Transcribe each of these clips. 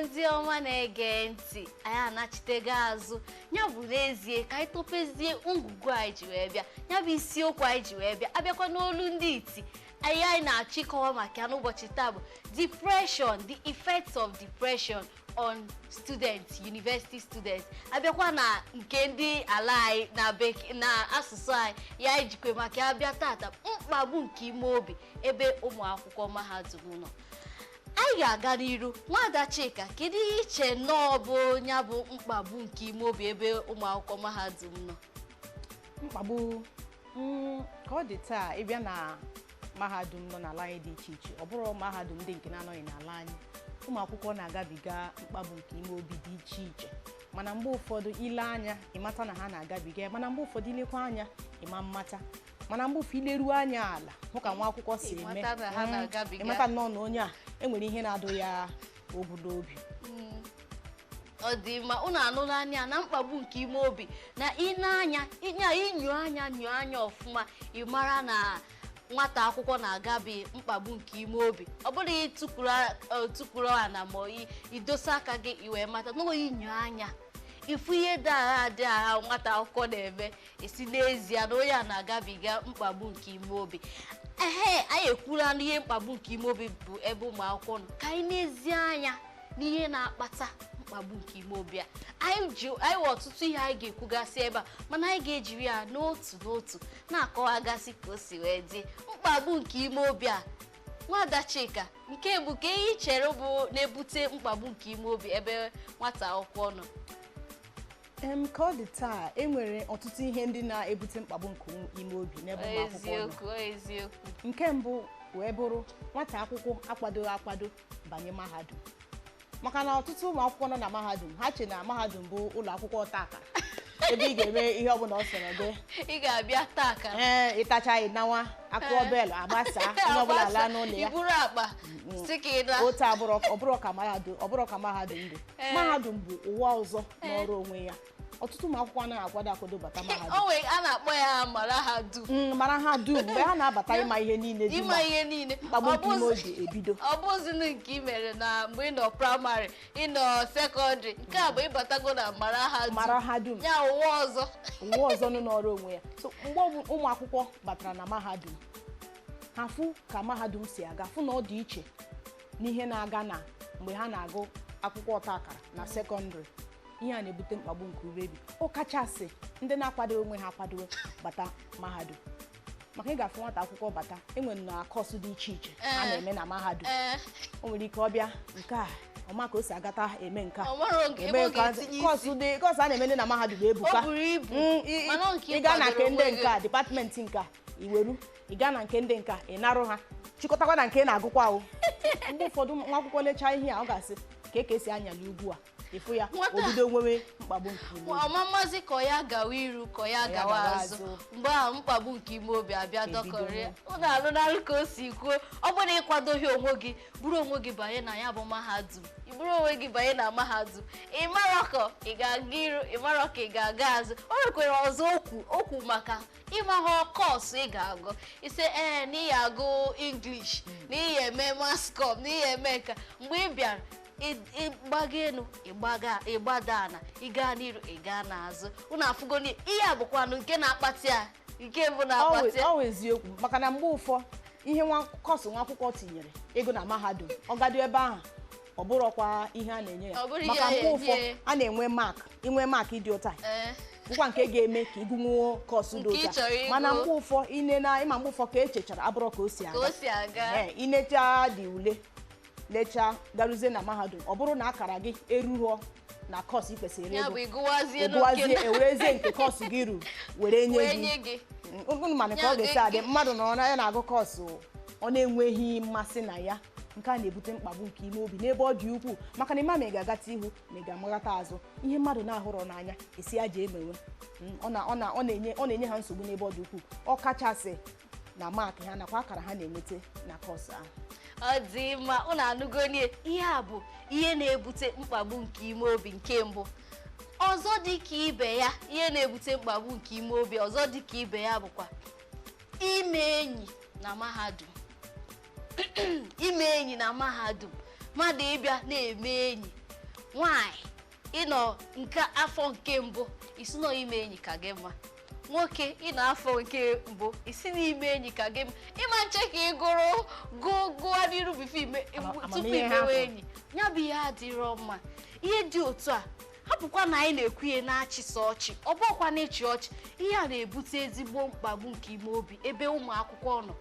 ndị ọma na-ege ntị anyị anachitego azụ ya bụ n'ezie ka anyị topezie ngwugwu anyị ji wee bịa ya bụ isiokwu anyị ji wee bịa abịakwa n'olu ndị iti anyị na-achịkọwa maka n'ụbọchị taa bụ depression, the effects of depression on students, university students. Abịakwa na nke ndị ala anyị na asụsụ anyị ya ijikwe maka abịa tata mkpagbu nke ime obi ebe ụmụ akwụkwọ mahadum nọ. Anyị ga-aga n'iru. Nwada Chika, kedu ihe iche nọọ bụ ya bụ mkpagbu nke ime obi ebe ụmụ akwụkwọ mahadum nọ? Mkpagbu ka ọ dị taa ịbịa na mahadum nọ n'ala anyị dị iche iche, ọ bụrụ mahadum ndị nke na-anọghị n'ala anyị, ụmụ akwụkwọ na-agabiga mkpagbu nke ime obi dị iche iche. Mana mgbe ụfọdụ ile anya ịmata na ha na-agabiga, mana mgbe ụfọdụ ilekwa anya ịma mmata, mana mgbe ụfọdụ ileruo anya ala hụ ka nwa akwụkwọ si eme ịmata nnọọ na onye a enwere ihe na-adụ ya obu n'obi. Ọ dị mma, unu anụla anya na mkpagbu nke ime obi na ịnanya inyo anya ọfụma ịmara na nwata akwụkwọ na-agabi mkpagbu nke ime obi. Ọ bụrụ ịtụkwuru ana ma idosa aka gị iwee mata na inyo anya ifu ihe dị agha nwata akwụkwọ na-eme esi n'ezie na onye a na-agabiga mkpagbu nke ime obi. Anyị ekwula n'ihe mkpagbu nke ime obi bụ ebe ụmụ akwụkwọ nọ ka anyị n'ezie anya n'ihe na-akpata mkpagbu nke ime obi a. Anyị nwe ọtụtụ ihe anyị ga-ekwugasị ebe a, mana anyị ga-ejiri ya n'otu n'otu na-akọwagasị ka o si wee dị mkpagbu nke ime obi a. Nwada Chika, nke bụ ka ihe chere bụ na-ebute mkpagbu nke ime obi ebe nwata akwụkwọ nọ? Ka ọ dị taa enwere ọtụtụ ihe ndị na-ebute mkpagbu nke ime obi n'ebe ụmụ akwụkwọ nọ. Eziokwu. Nke mbụ wee bụrụ nwata akwụkwọ akwadoghị akwado banye mahadum, maka na ọtụtụ ụmụ akwụkwọ nọ na mahadum ha che na mahadum bụ ụlọ akwụkwọ ọta akara ebe ị ga-eme ihe ọbụla ọ sọrọ gị. Ị ga-abịa taa akara. Ịtacha ịnawa akụọ bel agbasa onye ọbụla laa n'ụlọ ya. Iburu akpa si ka ịda. Otu ọbụrụ ka mahadum dị. Mahadum bụ ụwa ọzọ n'ọrụ onwe ya. Ọtụtụ ụmụ akwụkwọ anaghị akwado bata mahadum. A na-akpọ ya mara ha dum. Mara ha dum mgbe ha na-abata ịma ihe niile dị mkpagbu nke ime obi ebido. Ọ bụzi nke ị mere na mgbe ị nọ praịmarị, ị nọ sekọndịrị, nke a bụ ịbatago na mara ha dum ya ụwa ọzọ nọ n'ọrụ onwe ya. So mgbe ụmụ akwụkwọ batara na mahadum ha fụ ka mahadum si aga, fụ na ọ dị iche n'ihe na-aga na mgbe ha na-agụ akwụkwọ ọta akara na sekọndịrị. Ihe a na-ebute mkpagbu nke urebi, ọ kachasị ndị na-akwado onwe ha akwado bata mahadum. Maka ị ga-afụ nwata akwụkwọ bata enwere na kọọsụ dị iche iche a na-eme na mahadum. O nwere ike ọbịa nke a ọma ka o si agata eme nke a kọọsụ a na-eme na mahadum ebuka. Ị gaa na nke ndị nke a dipatmentị nke a iweru, ị gaa na nke ndị nke a ị narụ ha chịkọtakwa na nke na-agụkwa o. Mgbe ụfọdụ nwa akwụkwọ lechaa ihe a ọ ga-asị ka esi anyala ugwu a ịfụ ya obido nwewe mkpagbu nke ime obi. Ọmamazi ka ya gawa iru ka ya gawa azụ mgbe ahụ mkpagbu nke ime obi abịa dọkọrịa. Ụnụ alụnarụ ka o si kwuo. Ọ bụrụ na ịkwadoghị onwe gị bụrụ onwe gị banye na ya bụ mahadum, iburu onwe gị banye na mahadum, ịmara ka ị ga-aga iru, ịmara ka ị ga-aga azụ. O nwekwara ọzọ okwu maka ịmahọ kọọsụ ị ga-agụ. Ise n'ihi agụ English, n'ihi eme mascom, n'ihi eme nka. Mgbe ị bịara ịgbaga elu ịgbada ana, ịga n'iru ịga n'azụ. Unu afụgo ihe a bụkwanụ nke na-akpati ya, nke bụ na-akpati ya. Ọ eziokwu, maka na mgbe ụfọ ihe kọọsụ nwa akwụkwọ tinyere ego na mahadum ọ gado ebe ahụ ọ bụrụkwa ihe a na-enye ya. Maka mgbe ụfọ a na-enwe inwe maakị dị ụta bụkwa nke ga-eme ka ịgụnwuo kọọsụ dị ụta. Mana mgbe ụfọ ịma mgbe ụfọ ka echechara abụrụ ka o si aga. Inecha dị ule lechaa garuzie na mahadum ọ bụrụ na akara gị erughọ na kọọsụ ị kwesịrị ịgụwazie ewerezie nke kọọsụ gị ruru were nye gị. Unu mana ka ọ ga-esi adị mmadụ nọrọ na ya na-agụ kọọsụ ọ na-enweghị mmasị na ya. Nke a na-ebute mkpagbu nke ime obi n'ebe ọ dị ukwuu, maka na ịma ma ị ga-agata ihu ma ị ga-amaghata azụ. Ihe mmadụ na-ahụrọ n'anya esi ya ji emewe ọ na-enye ha nsogbu n'ebe ọ dị ukwuu, ọ kachasị na maakị ha nakwa akara ha na-enweta na kọọsụ ahụ. Ọ dị mma, unu anụgo ihe a bụ ihe na-ebute mkpagbu nke ime obi nke mbụ. Ọzọ dị ka ibe ya, ihe na-ebute mkpagbu nke ime obi ọzọ dị ka ibe ya bụkwa ime enyi na mahadum. Ime enyi na mahadum, mmadụ ịbịa na-eme enyi nwaanyị ịnọ nke afọ nke mbụ isi nọ ime enyi ka gị mma, nwoke ịnọ afọ nke mbụ isi n'ime enyi ka gị mma. Ịma nche ka ị gụọ n'iru tupu imewe enyi, ya bụ ihe adịrọ mma. Ihe dị otu a hapụkwa na anyị na-ekwu ihe na-achịsa ọchị, ọ bụkwa na-echi ọchị. Ihe a na-ebute ezigbo mkpagbu nke ime obi ebe ụmụ akwụkwọ nọ.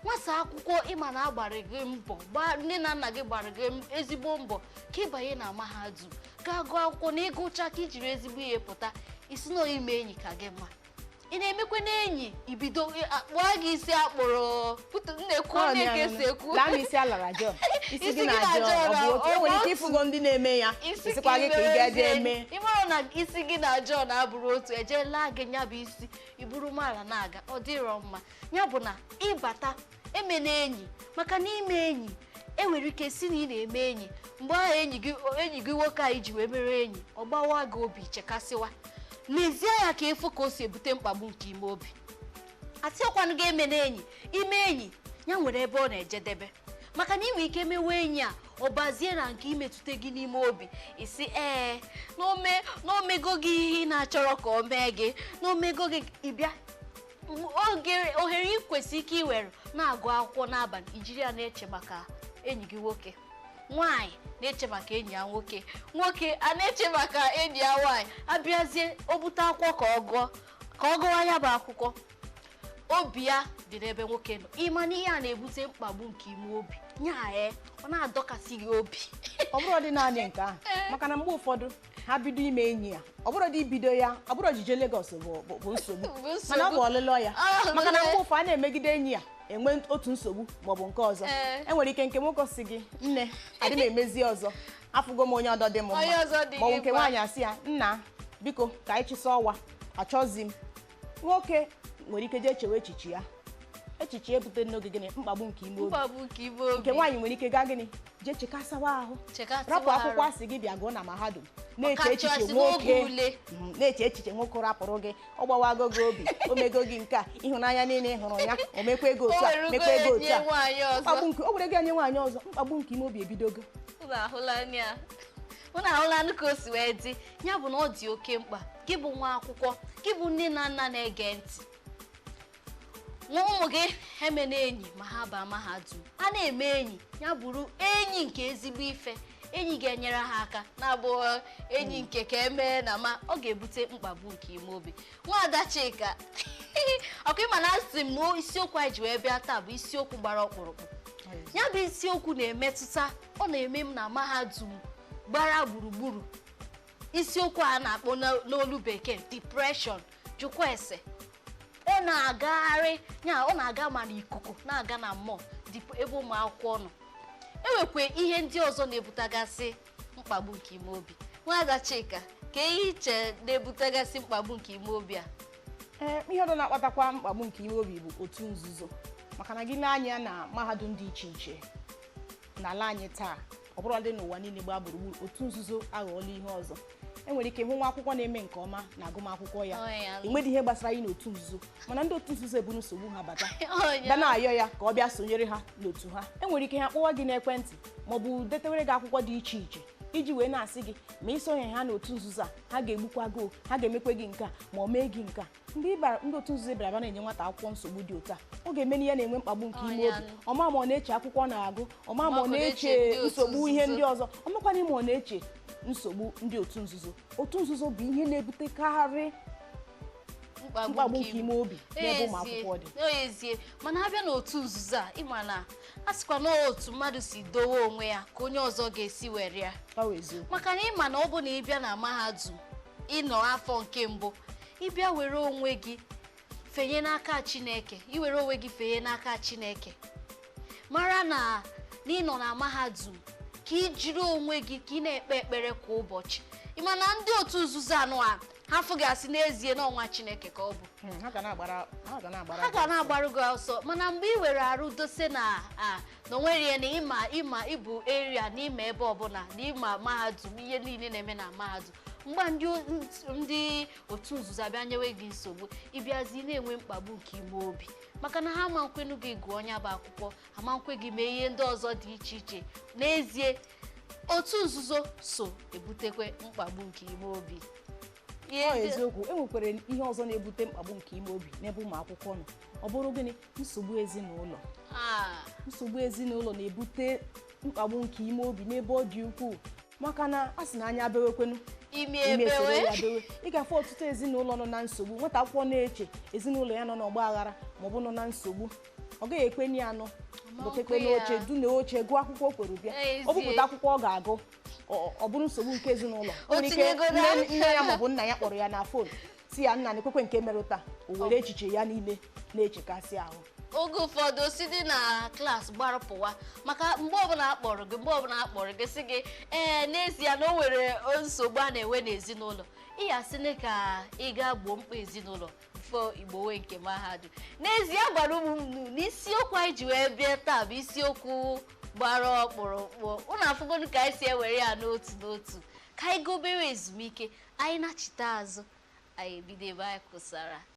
Nwata akwụkwọ ịma na agbara gị mbọ, nne na nna gị gbara gị ezigbo mbọ ka ịbanye na mahadum, gaa gụọ akwụkwọ na ịgụcha ka ijiri ezigbo ihe pụta, isi na ime enyi ka gị mma. Ị na-emekwa n'enyi ibido akpụọ gị isi akpụrụ nnekwu onye ga-esi ekwu isi alara jọ isi gị na-ajọ ọ bụ otu enwere ike ịfụgo ndị na-eme ya isikwa gị ka ị ga-eje eme. Ị mara na isi gị na-ajọ na-abụrụ otu eje laa gị nya bụ isi iburu mara na-aga, ọ dịrọ mma. Ya bụ na ịbata eme n'enyi, maka na ime enyi enwere ike si na ị na-eme enyi mgbe ahụ enyi gị nwoke anyị ji wee mere enyi ọ gbawa gị obi chekasịwa. N'ezie ya ka efu ka o si ebute mkpagbu nke ime obi. Atịọkwanụ gị eme n'enyi, ime enyi ya nwere ebe ọ na-ejedebe, maka na ị nwere ike mewe enyi a ọ bazie na nke imetụta gị n'ime obi, isi na omego gị ihe ị na-achọrọ ka o mee gị, na omego gị ịbịa ohere ị kwesị ike iwere na-agụ akwụkwọ n'abalị, ijiri ya na-eche maka enyi gị nwoke. Nwaanyị na-eche maka enyi ya nwoke, nwoke a na-eche maka enyi ya nwaanyị. Abịazie o bute akwụkwọ ka ọ gụwa ya bụ akwụkwọ, obi ya dị n'ebe nwoke nọ. Ịma na ihe a na-ebute mkpagbu nke ime obi, nya ọ na-adọkasị gị obi. Ọ bụrụ dị naanị nke ahụ, maka na mgbe ụfọdụ ha bido ime enyi ya, ọ bụrụ dị ibido ya, ọ bụrụ ojije Lagos bụ nsogbu, mana ọ bụ ọlụlọ ya. Maka na mgbe ụfọdụ a na-emegide enyi ya enwe otu nsogbu maọbụ nke ọzọ. Enwere ike nke nwoke si gị, nne adị m emezi ọzọ, afụgo m onye ọdọ dị m mma, maọbụ nke nwaanyị asị ya, nna biko ka anyị chịsa ọwa, achọzi m. Nwoke nwere ike jee chewe echiche ya, echiche ebute n'oge gịnị mkpagbu nke ime obi. Nke nwaanyị nwere ike gaa gịnị jee chekasawa ahụ, rapụ akwụkwọ asị gị bịa gụọ na mahadum, na-eche echiche nwoke, na-eche echiche nwoke rapụrụ gị, ọ gbawago gị obi, o mego gị nke a, ịhụnanya niile hụrụ ya, o mekwa ego otu a, mekwa ego otu a. Mkpagbu nke o were gị anye nwaanyị ọzọ, mkpagbu nke ime obi ebidogo. Unu ahụlanụ ka o si wee dị. Ya bụ na ọ dị oke mkpa gị bụ nwa akwụkwọ, gị bụ nne na nna na-ege ntị, nwa ụmụ gị eme n'enyi ma ha baa mahadum. A na-eme enyi ya bụrụ enyi nke ezigbo ife, enyi ga-enyere ha aka, na-abụghị enyi nke ka emee na ma ọ ga-ebute mkpagbu nke ime obi. Nwaada Chika ọkụ ịma na asị m na isiokwu anyị ji wee bịa taa bụ isiokwu gbara ọkpụrụkpụ. Ya bụ isiokwu na-emetụta, ọ na-eme m na mahadum gbara gburugburu. Isiokwu a na-akpọ n'olu bekee depression, jụkwa ese. Ọ na-agagharị ya, ọ na-aga ma n'ikuku na-aga na mmụọ ebe ụmụ akwụkwọ nọ. Enwekwa ihe ndị ọzọ na-ebutagasị mkpagbu nke ime obi. Nwaada Chika, ka ihe iche na-ebutagasị mkpagbu nke ime obi a? Ihe ọzọ na-akpatakwa mkpagbu nke ime obi bụ otu nzuzo. Maka na gị na-anya na mahadum dị iche iche n'ala anyị taa, ọ bụrụ dị n'ụwa niile gbaa gburugburu, otu nzuzo aghọọla ihe ọzọ. Enwere ike hụ nwa akwụkwọ na-eme nke ọma na agụmakwụkwọ ya, enwedị ihe gbasara anyị n'otu nzuzo, mana ndị otu nzuzo ebu nsogbu ha bata, bịa na-ayọ ya ka ọ bịa sonyere ha n'otu ha. Enwere ike ha kpọwa gị n'ekwentị maọbụ detewere gị akwụkwọ dị iche iche iji wee na-asị gị ma isonye ha n'otu nzuzo a, ha ga-egbukwa gị, ha ga-emekwe gị nke a ma ọ mee gị nke a. Mgbe ndị otu nzuzo bịara na-enye nwata akwụkwọ nsogbu dị otu a, ọ ga-eme na ya na-enwe mkpagbu nke ime obi. Ọma ma ọ na-eche akwụkwọ na-agụ, ọma ma ọ na-eche nsogbu ihe ndị ọzọ, ọmakwana ime ọ na-eche nsogbu ndị otu nzuzo. Otu nzuzo bụ ihe na-ebutekarị mkpagbu nke ime obi n'ebe ụmụ akwụkwọ dị. N'ezie, mana abịa n'otu nzuzo a, ịma na a sịkwa na otu mmadụ si dowe onwe ya ka onye ọzọ ga-esi were ya. Maka na ịma na ọ bụ na ịbịa na mahadum ịnọ afọ nke mbụ, ịbịa were onwe gị fenye n'aka Chineke, iwere onwe gị fenye n'aka Chineke, mara na ịnọ na mahadum ka ị jiri onwe gị ka ị na-ekpe ekpere kwa ụbọchị. Ịma na ndị otu nzuzo anụ a ha fụgasị n'ezie n'ọnwa Chineke ka ọ bụ, ha ga na-agbarụ gị ọsọ. Mana mgbe ị were arụ dose na onwere na ịma ịbụ eria n'ime ebe ọbụla, na ịma mahadum ihe niile na-eme na mahadum, mgbe ndị otu nzuzo abịa nyewe gị nsogbu, ịbịazi na-enwe mkpagbu nke ime obi, maka na ha ma nkwenu gị gụọ onye bụ akwụkwọ, ha ma nkwe gị mee ihe ndị ọzọ dị iche iche. N'ezie otu nzuzo so ebutekwe mkpagbu nke ime obi. Eziokwu, enwekwara ihe ọzọ na-ebute mkpagbu nke ime obi n'ebe ụmụ akwụkwọ nọ. Ọ bụrụ gịnị? Nsogbu ezinụlọ. Nsogbu ezinụlọ na-ebute mkpagbu nke ime obi n'ebe ọ dị ukwuu, maka na a sị na anya bewekwenu ime ebewe. Ịgafe ọtụtụ ezinụlọ nọ na nsogbu, nwata akwụkwọ na-eche ezinụlọ ya nọ n'ọgba aghara ma ọ bụ nọ na nsogbu, ọ gaghị ekwenye ya nọ gotekwe n'oche du na oche gụọ akwụkwọ o kwere bịa. Ọ bụpụta akwụkwọ ọ ga-agụ, ọ bụrụ nsogbu nke ezinụlọ. Nwere ike nne ya maọbụ nna ya kpọrọ ya na fon si ya, nna na-ekwekwe nke mere taa, o were echiche ya niile na-echekasị ahụ. Oge ụfọdụ si dị na klaasị gbarapụwa maka mgbe ọbụla akpọrọ gị sị gị n'ezie na o nwere nsogbu a na-enwe n'ezinụlọ, ịyasịne ka ị gaa gboo mkpa ezinụlọ fọ igbowe nke mahadum. N'ezie gbara ụmụnnu n'isiokwu anyị ji wee bịa taa bụ isiokwu gbara ọkpụrụkpụ. Ụnụ afụgonu ka anyị si ewere ya n'otu n'otu, ka anyị ga obere ezumike, anyị nachite azụ, anyị ebido ebe anyị kwụsara.